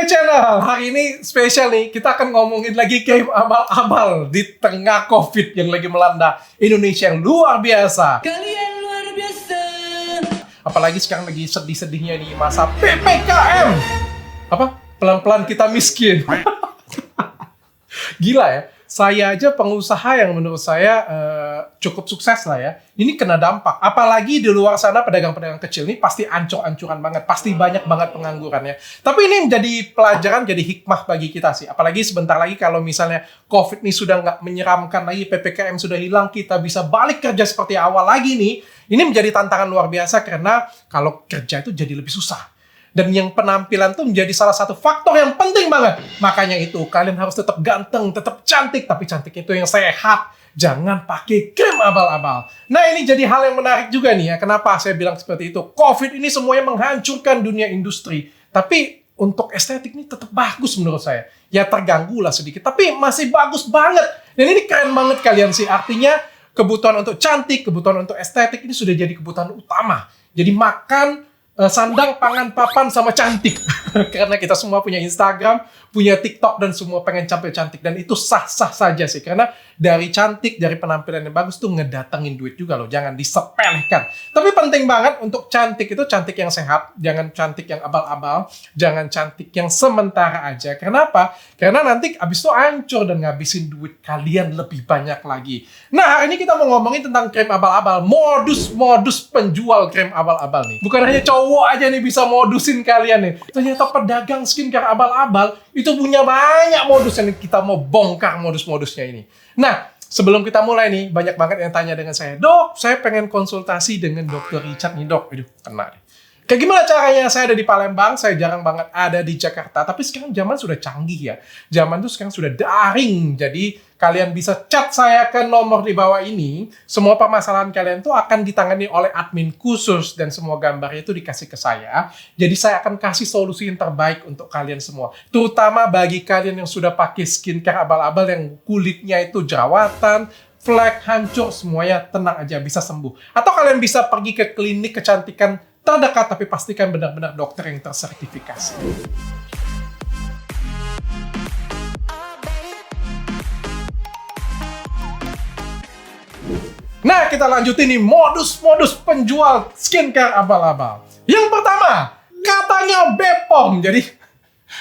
my channel. Hari ini spesial nih, kita akan ngomongin lagi game abal-abal di tengah COVID yang lagi melanda Indonesia yang luar biasa. Kalian luar biasa. Apalagi sekarang lagi sedih-sedihnya di masa PPKM. Apa? Pelan-pelan kita miskin. Gila ya. Saya aja pengusaha yang menurut saya cukup sukses lah ya. Ini kena dampak. Apalagi di luar sana pedagang-pedagang kecil ini pasti ancur-ancuran banget. Pasti banyak banget penganggurannya. Tapi ini menjadi pelajaran, jadi hikmah bagi kita sih. Apalagi sebentar lagi kalau misalnya COVID ini sudah nggak menyeramkan lagi, PPKM sudah hilang, kita bisa balik kerja seperti awal lagi nih. Ini menjadi tantangan luar biasa karena kalau kerja itu jadi lebih susah. Dan yang penampilan tuh menjadi salah satu faktor yang penting banget. Makanya itu, kalian harus tetap ganteng, tetap cantik. Tapi cantik itu yang sehat. Jangan pakai krim abal-abal. Nah, ini jadi hal yang menarik juga nih ya. Kenapa saya bilang seperti itu? COVID ini semuanya menghancurkan dunia industri. Tapi untuk estetik ini tetap bagus menurut saya. Ya terganggu lah sedikit. Tapi masih bagus banget. Dan ini keren banget kalian sih. Artinya kebutuhan untuk cantik, kebutuhan untuk estetik ini sudah jadi kebutuhan utama. Jadi makan, sandang, pangan, papan, sama cantik. Karena kita semua punya Instagram, punya TikTok, dan semua pengen tampil cantik. Dan itu sah-sah saja sih. Karena dari cantik, dari penampilan yang bagus tuh ngedatengin duit juga loh. Jangan disepelekan. Tapi penting banget untuk cantik itu cantik yang sehat. Jangan cantik yang abal-abal. Jangan cantik yang sementara aja. Kenapa? Karena nanti abis itu hancur dan ngabisin duit kalian lebih banyak lagi. Nah, hari ini kita mau ngomongin tentang krim abal-abal. Modus-modus penjual krim abal-abal nih. Bukan hanya cowok aja nih bisa modusin kalian nih. Ternyata pedagang skincare abal-abal itu punya banyak modus yang kita mau bongkar modus-modusnya ini. Nah, sebelum kita mulai nih, banyak banget yang tanya dengan saya, "Dok, saya pengen konsultasi dengan Dr. Richard nih, Dok." Aduh, kena nih. Kayak gimana caranya? Saya ada di Palembang, saya jarang banget ada di Jakarta. Tapi sekarang zaman sudah canggih ya. Zaman tuh sekarang sudah daring. Jadi kalian bisa chat saya ke nomor di bawah ini. Semua permasalahan kalian tuh akan ditangani oleh admin khusus. Dan semua gambarnya itu dikasih ke saya. Jadi saya akan kasih solusi yang terbaik untuk kalian semua. Terutama bagi kalian yang sudah pakai skincare abal-abal yang kulitnya itu jerawatan, flek, hancur, semuanya tenang aja bisa sembuh. Atau kalian bisa pergi ke klinik kecantikan terdekat, tapi pastikan benar-benar dokter yang tersertifikasi. Nah, kita lanjutin nih modus-modus penjual skincare abal-abal. Yang pertama, katanya Bepom. Jadi,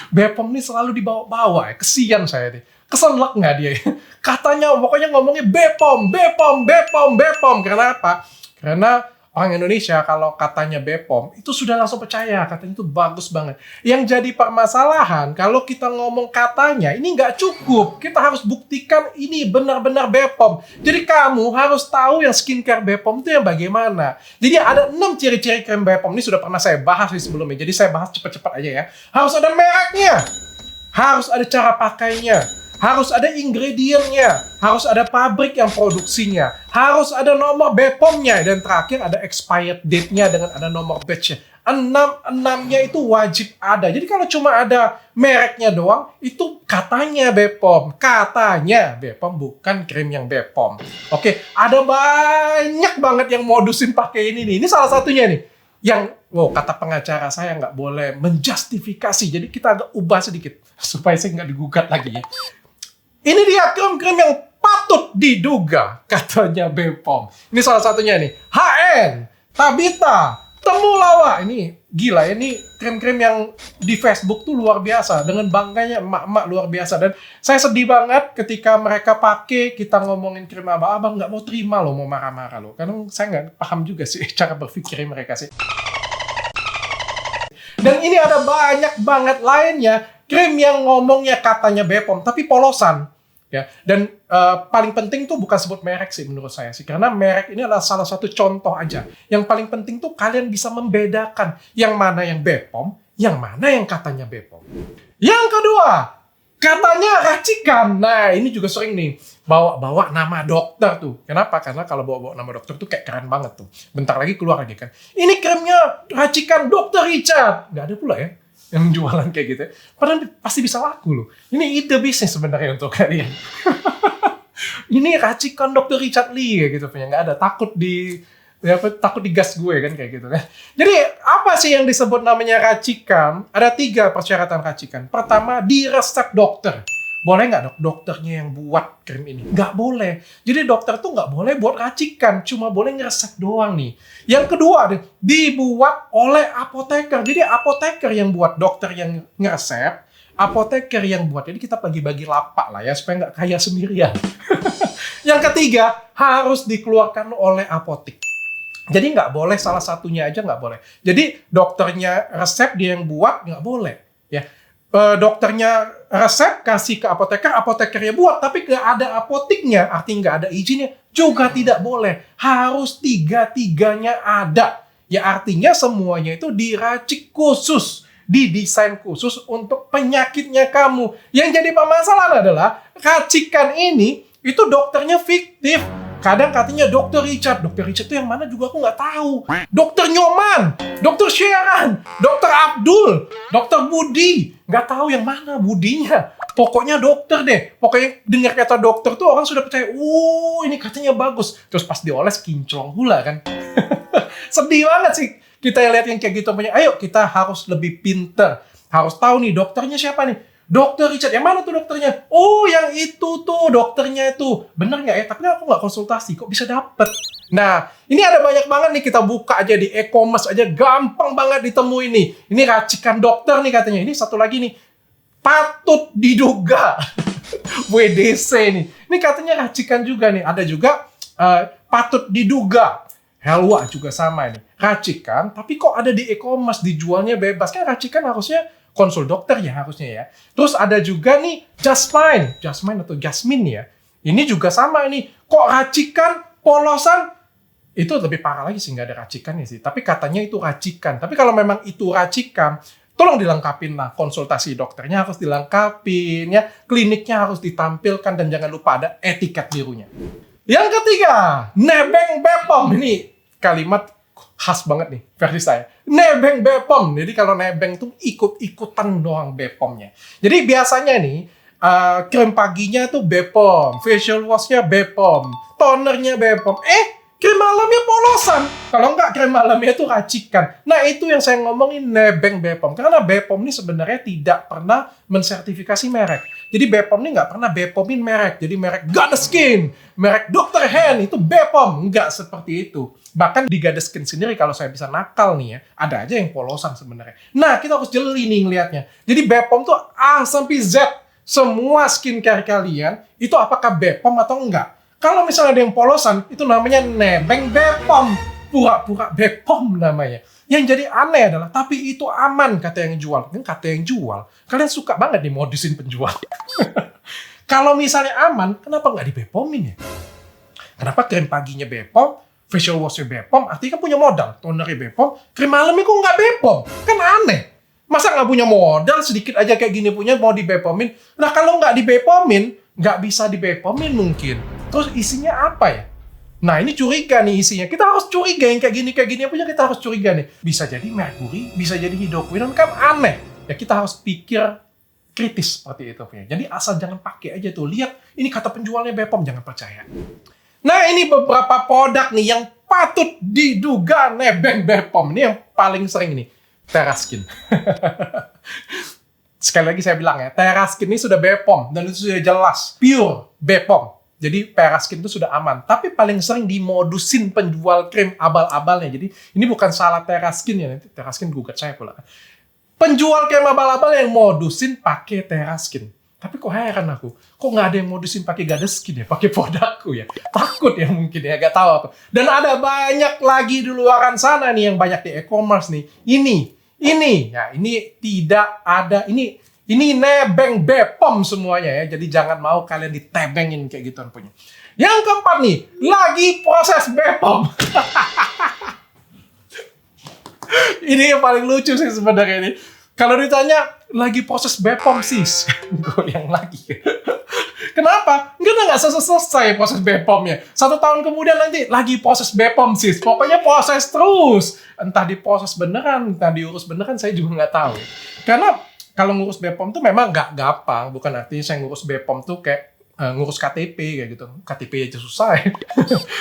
Bepom ini selalu dibawa-bawa ya. Kesian saya nih. Keselak nggak dia? Katanya, pokoknya ngomongnya Bepom, Bepom, Bepom, Bepom. Kenapa? Karena orang Indonesia kalau katanya Bepom, itu sudah langsung percaya, katanya itu bagus banget. Yang jadi permasalahan, kalau kita ngomong katanya, ini nggak cukup. Kita harus buktikan ini benar-benar Bepom. Jadi kamu harus tahu yang skincare Bepom itu yang bagaimana. Jadi ada 6 ciri-ciri krim Bepom, ini sudah pernah saya bahas di sebelumnya. Jadi saya bahas cepat-cepat aja ya. Harus ada mereknya, harus ada cara pakainya, harus ada ingredientnya, harus ada pabrik yang produksinya, harus ada nomor Bepomnya, dan terakhir ada expired date-nya dengan ada nomor batch-nya. Enamnya itu wajib ada. Jadi kalau cuma ada mereknya doang, itu katanya Bepom. Katanya Bepom, bukan krim yang Bepom. Oke, ada banyak banget yang modusin pakai ini nih. Ini salah satunya nih. Yang, kata pengacara saya nggak boleh menjustifikasi. Jadi kita agak ubah sedikit, supaya saya nggak digugat lagi ya. Ini dia krim-krim yang patut diduga, katanya Bepom. Ini salah satunya nih. HN, Tabita, Temulawak. Ini gila, ini krim-krim yang di Facebook tuh luar biasa. Dengan bangganya emak-emak luar biasa. Dan saya sedih banget ketika mereka pakai, kita ngomongin krim abang-abang, nggak mau terima loh, mau marah-marah loh. Karena saya nggak paham juga sih cara berpikir mereka sih. Dan ini ada banyak banget lainnya. Krim yang ngomongnya katanya Bepom, tapi polosan. Ya. Dan paling penting tuh bukan sebut merek sih menurut saya sih. Karena merek ini adalah salah satu contoh aja. Yang paling penting tuh kalian bisa membedakan yang mana yang Bepom, yang mana yang katanya Bepom. Yang kedua, katanya racikan. Nah, ini juga sering nih bawa-bawa nama dokter tuh. Kenapa? Karena kalau bawa-bawa nama dokter tuh kayak keren banget tuh. Bentar lagi keluar lagi kan. Ini krimnya racikan Dr. Richard. Nggak ada pula ya yang jualan kayak gitu. Padahal pasti bisa laku loh. Ini ide bisnis sebenarnya untuk kalian. Ini racikan Dr. Richard Lee kayak gitu punya. Nggak ada, takut Ya, takut digas gue kan kayak gitu kan. Jadi apa sih yang disebut namanya racikan? Ada 3 persyaratan racikan. Pertama, diresep dokter. Boleh nggak dokternya yang buat krim ini? Nggak boleh. Jadi dokter tuh nggak boleh buat racikan, cuma boleh ngeresep doang nih. Yang kedua, dibuat oleh apoteker. Jadi apoteker yang buat, dokter yang ngeresep, apoteker yang buat. Jadi kita bagi-bagi lapak lah ya, supaya nggak kaya sendirian. Yang ketiga, harus dikeluarkan oleh apotek. Jadi nggak boleh salah satunya aja nggak boleh. Jadi dokternya resep dia yang buat nggak boleh. Ya, dokternya resep kasih ke apoteker, apotekernya buat, tapi nggak ada apoteknya, artinya nggak ada izinnya juga tidak boleh. Harus 3-tiganya ada. Ya artinya semuanya itu diracik khusus, didesain khusus untuk penyakitnya kamu. Yang jadi permasalahan adalah racikan ini itu dokternya fiktif. Kadang katanya Dokter Richard itu yang mana juga aku nggak tahu. Dokter Nyoman, Dokter Sharon, Dokter Abdul, Dokter Budi, nggak tahu yang mana Budinya. Pokoknya dokter deh. Pokoknya dengar kata dokter tuh orang sudah percaya. Ini katanya bagus. Terus pas dioles kinclong pula kan. Sedih banget sih kita lihat yang kayak gitu. Ayo kita harus lebih pinter. Harus tahu nih dokternya siapa nih. Dokter Richard, yang mana tuh dokternya? Oh, yang itu tuh dokternya itu. Bener nggak ya? Tapi aku nggak konsultasi, kok bisa dapet? Nah, ini ada banyak banget nih, kita buka aja di e-commerce aja, gampang banget ditemuin nih. Ini racikan dokter nih katanya. Ini satu lagi nih, patut diduga. WDC nih. Ini katanya racikan juga nih. Ada juga patut diduga. Helwa juga sama nih. Racikan, tapi kok ada di e-commerce, dijualnya bebas. Kan racikan harusnya konsul dokter ya harusnya ya. Terus ada juga nih Jasmine atau Jasmine ya. Ini juga sama nih. Kok racikan polosan? Itu lebih parah lagi sih, nggak ada racikannya sih. Tapi katanya itu racikan. Tapi kalau memang itu racikan, tolong dilengkapin lah. Konsultasi dokternya harus dilengkapin ya. Kliniknya harus ditampilkan dan jangan lupa ada etiket birunya. Yang ketiga, nebeng Bepom. Ini kalimat khas banget nih versi saya. Nebeng Bepom. Jadi kalau nebeng tuh ikut-ikutan doang Bepomnya. Jadi biasanya nih krim paginya tuh Bepom, facial washnya Bepom, tonernya Bepom. Krim malamnya polosan. Kalau enggak krim malamnya itu racikan. Nah itu yang saya ngomongin nebeng Bepom. Karena Bepom ini sebenarnya tidak pernah mensertifikasi merek. Jadi Bepom ini nggak pernah Bepomin merek. Jadi merek Gaddaskin, merek Dr. Hen itu Bepom. Nggak seperti itu. Bahkan di Gaddaskin sendiri kalau saya bisa nakal nih ya, ada aja yang polosan sebenarnya. Nah kita harus jeli nih ngelihatnya. Jadi Bepom tuh A sampai Z. Semua skincare kalian itu apakah Bepom atau enggak? Kalau misalnya ada yang polosan, itu namanya nebeng Bepom. Pura-pura Bepom namanya. Yang jadi aneh adalah, tapi itu aman kata yang jual. Kan kata yang jual, kalian suka banget nih modusin penjual. Kalau misalnya aman, kenapa nggak dibepomin ya? Kenapa krim paginya Bepom, facial washnya Bepom, artinya kan punya modal. Tonernya Bepom, krim malamnya kok nggak Bepom? Kan aneh. Masa nggak punya modal, sedikit aja kayak gini punya, mau dibepomin? Nah kalau nggak dibepomin, nggak bisa dibepomin mungkin. Terus isinya apa ya? Nah ini curiga nih isinya. Kita harus curiga yang kayak gini punya kita harus curiga nih. Bisa jadi merkuri, bisa jadi hidroquinone, kan aneh. Ya kita harus pikir kritis seperti itu punya. Jadi asal jangan pakai aja tuh. Lihat ini kata penjualnya Bepom, jangan percaya. Nah ini beberapa produk nih yang patut diduga nebeng Bepom. Ini yang paling sering nih. Teraskin. Sekali lagi saya bilang ya, Teraskin ini sudah Bepom dan itu sudah jelas pure Bepom. Jadi Teraskin itu sudah aman. Tapi paling sering dimodusin penjual krim abal-abalnya. Jadi ini bukan salah Teraskin ya, nanti Teraskin gugat saya pula. Penjual krim abal-abal yang modusin pakai Teraskin. Tapi kok heran aku, kok nggak ada yang modusin pakai Gaddaskin ya, pakai produkku ya. Takut ya mungkin ya, nggak tahu aku. Dan ada banyak lagi di luaran sana nih yang banyak di e-commerce nih. Ya ini tidak ada, ini nebeng Bepom semuanya ya. Jadi jangan mau kalian ditebengin kayak gituan punya. Yang keempat nih, lagi proses Bepom. Ini yang paling lucu sih sebenarnya ini. Kalau ditanya, lagi proses Bepom sis. Goyang lagi. Kenapa? Nggak selesai proses Bepomnya. 1 tahun kemudian nanti lagi proses Bepom sis. Pokoknya proses terus. Entah diproses beneran, entah diurus beneran, saya juga nggak tahu. Karena kalau ngurus Bepom tuh memang nggak gampang. Bukan artinya saya ngurus Bepom tuh kayak ngurus KTP kayak gitu. KTP aja susah ya.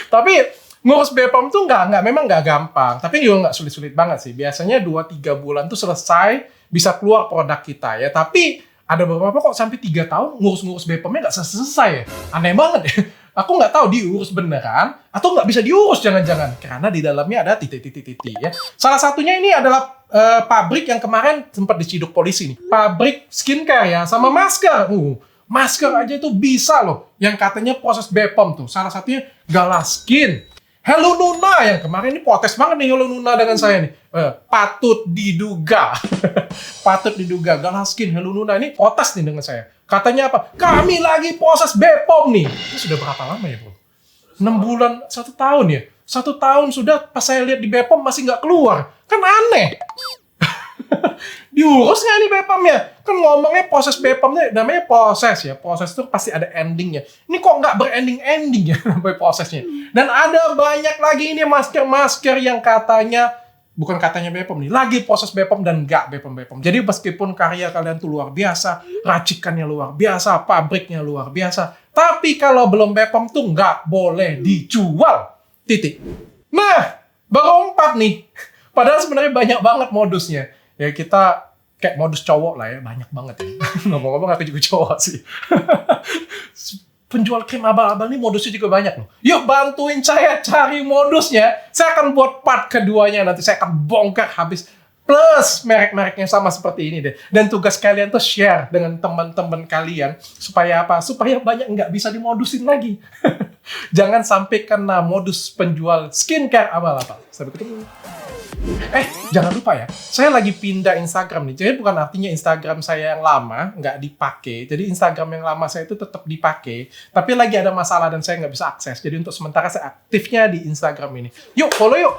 Tapi Ngurus BPOM tuh memang nggak gampang, tapi juga nggak sulit-sulit banget sih. Biasanya 2-3 bulan tuh selesai, bisa keluar produk kita ya. Tapi ada beberapa kok sampai 3 tahun ngurus-ngurus BPOM-nya nggak selesai ya. Aneh banget ya. Aku nggak tahu diurus beneran atau nggak bisa diurus jangan-jangan. Karena di dalamnya ada titik-titik ya. Salah satunya ini adalah pabrik yang kemarin sempat diciduk polisi nih. Pabrik skincare ya, sama masker. Masker aja itu bisa loh. Yang katanya proses BPOM tuh. Salah satunya Galaskin. Hello Nuna yang kemarin ini protes banget nih Hello Nuna dengan saya nih. Patut diduga. Patut diduga. Galaskin, Hello Nuna ini protes nih dengan saya. Katanya apa? Kami lagi proses BPOM nih. Ini sudah berapa lama ya bro? 6 bulan, 1 tahun ya? 1 tahun sudah pas saya lihat di BPOM masih nggak keluar. Kan aneh. Diurus nggak nih BPOM-nya? Kan ngomongnya proses BPOM-nya namanya proses ya. Proses itu pasti ada endingnya. Ini kok nggak berending-ending ya sampai prosesnya. Dan ada banyak lagi ini masker-masker yang katanya, bukan katanya BPOM nih, lagi proses BPOM dan nggak BPOM. Jadi meskipun karya kalian tuh luar biasa, racikannya luar biasa, pabriknya luar biasa, tapi kalau belum BPOM tuh nggak boleh dijual. Titik. Nah, baru 4 nih. Padahal sebenarnya banyak banget modusnya. Ya kita kayak modus cowok lah ya, banyak banget ya. Ngomong-ngomong aku juga cowok sih. Penjual krim abal-abal ini modusnya juga banyak loh. Yuk bantuin saya cari modusnya. Saya akan buat part keduanya, nanti saya akan bongkar habis. Plus merek-mereknya sama seperti ini deh. Dan tugas kalian tuh share dengan teman-teman kalian. Supaya apa? Supaya banyak nggak bisa dimodusin lagi. Jangan sampai kena modus penjual skincare abal-abal. Sampai ketemu. Jangan lupa ya, saya lagi pindah Instagram nih. Jadi bukan artinya Instagram saya yang lama nggak dipakai. Jadi Instagram yang lama saya itu tetap dipakai. Tapi lagi ada masalah dan saya nggak bisa akses. Jadi untuk sementara saya aktifnya di Instagram ini. Yuk, follow yuk!